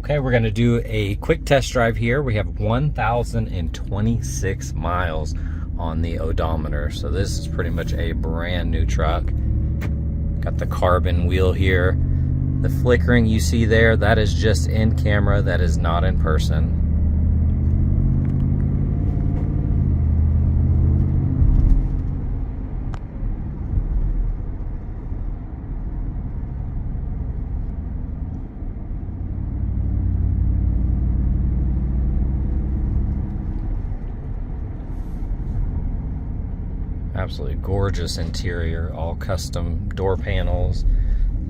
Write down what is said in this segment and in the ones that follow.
Okay, we're gonna do a quick test drive here. We have 1,026 miles on the odometer. So this is pretty much a brand new truck. Got the carbon wheel here. The flickering you see there, that is just in camera, that is not in person. Absolutely gorgeous interior, all custom door panels,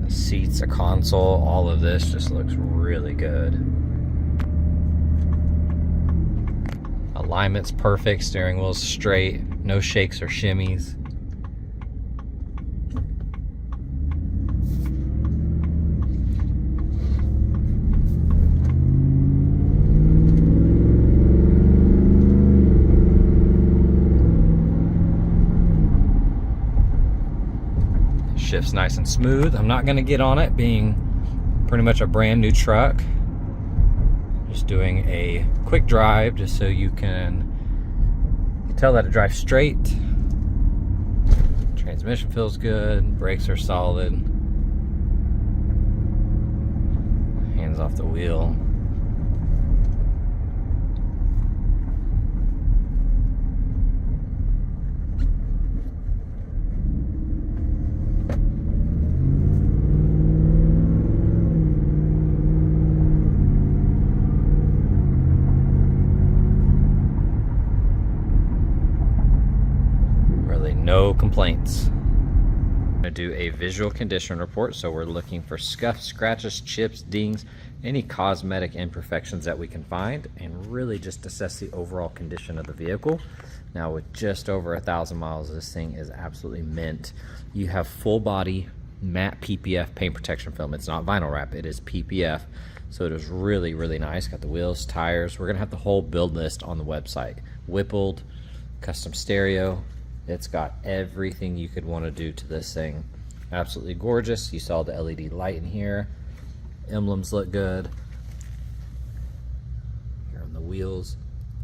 the seats, a console, all of this just looks really good. Alignment's perfect, steering wheel's straight, no shakes or shimmies. Shift's nice and smooth. I'm not going to get on it, being pretty much a brand new truck. Just doing a quick drive just so you can tell that it drives straight. Transmission feels good, brakes are solid. Hands off the wheel. No complaints. I'm going to do a visual condition report, so we're looking for scuffs, scratches, chips, dings, any cosmetic imperfections that we can find, and really just assess the overall condition of the vehicle. Now with just over 1,000 miles, this thing is absolutely mint. You have full body matte PPF paint protection film. It's not vinyl wrap, it is PPF, so it is really, really nice. Got the wheels, tires. We're going to have the whole build list on the website. Whippled, custom stereo. It's got everything you could want to do to this thing. Absolutely gorgeous. You saw the LED light in here. Emblems look good. Here on the wheels,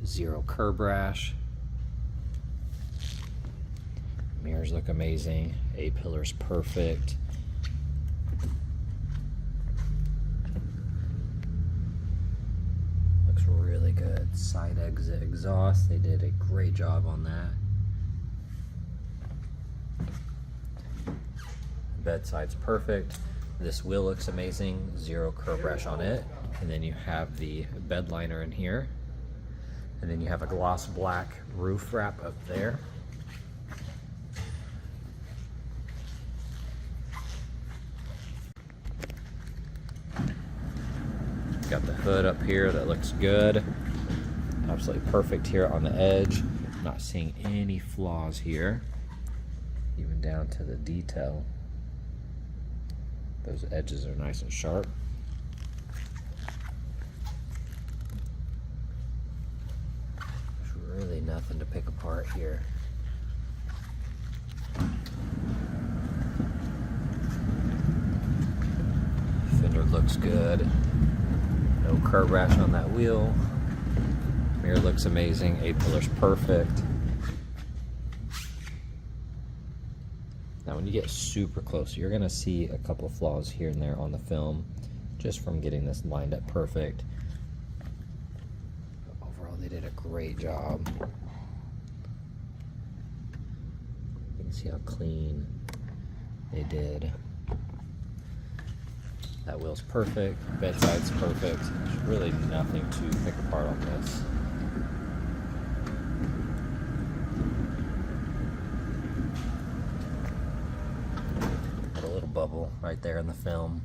zero curb rash. Mirrors look amazing. A-pillar's perfect. Looks really good. Side exit exhaust. They did a great job on that. Bedside's perfect. This wheel looks amazing, zero curb rash on it. And then you have the bed liner in here. And then you have a gloss black roof wrap up there. Got the hood up here that looks good. Absolutely perfect here on the edge. Not seeing any flaws here, even down to the detail. Those edges are nice and sharp. There's really nothing to pick apart here. Fender looks good. No curb rash on that wheel. Mirror looks amazing. A-pillar's perfect. Now when you get super close, you're gonna see a couple of flaws here and there on the film, just from getting this lined up perfect. But overall, they did a great job. You can see how clean they did. That wheel's perfect, bedside's perfect. There's really nothing to pick apart on this. Bubble right there in the film.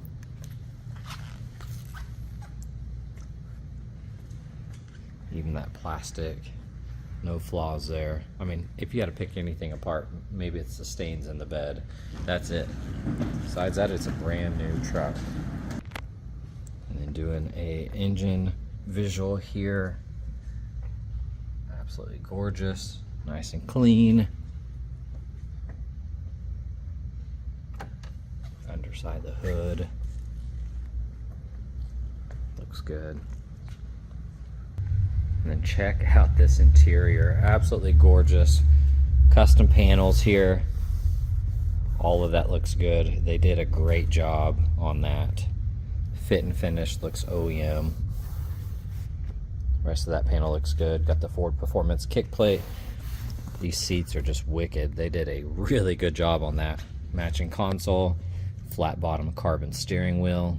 Even that plastic, no flaws there. I mean, if you had to pick anything apart, maybe it's the stains in the bed. That's it. Besides that, it's a brand new truck. And then doing a engine visual here. Absolutely gorgeous, nice and clean. Underside the hood, looks good. And then check out this interior, absolutely gorgeous. Custom panels here. All of that looks good. They did a great job on that. Fit and finish looks OEM. The rest of that panel looks good. Got the Ford Performance kick plate. These seats are just wicked. They did a really good job on that. Matching console, flat bottom carbon steering wheel,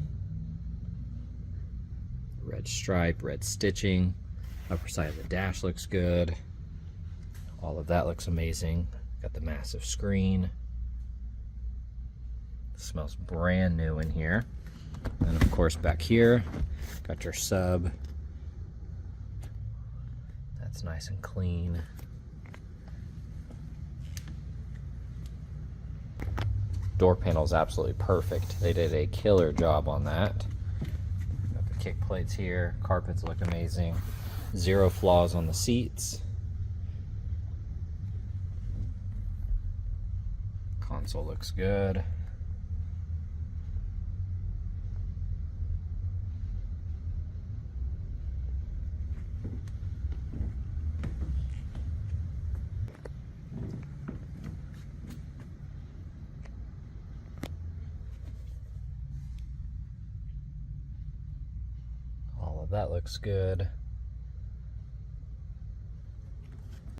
red stripe, red stitching. Upper side of the dash looks good. All of that looks amazing. Got the massive screen. Smells brand new in here. And of course back here, got your sub. That's nice and clean. Door panel is absolutely perfect. They did a killer job on that. Got the kick plates here. Carpets look amazing. Zero flaws on the seats. Console looks good. All of that looks good.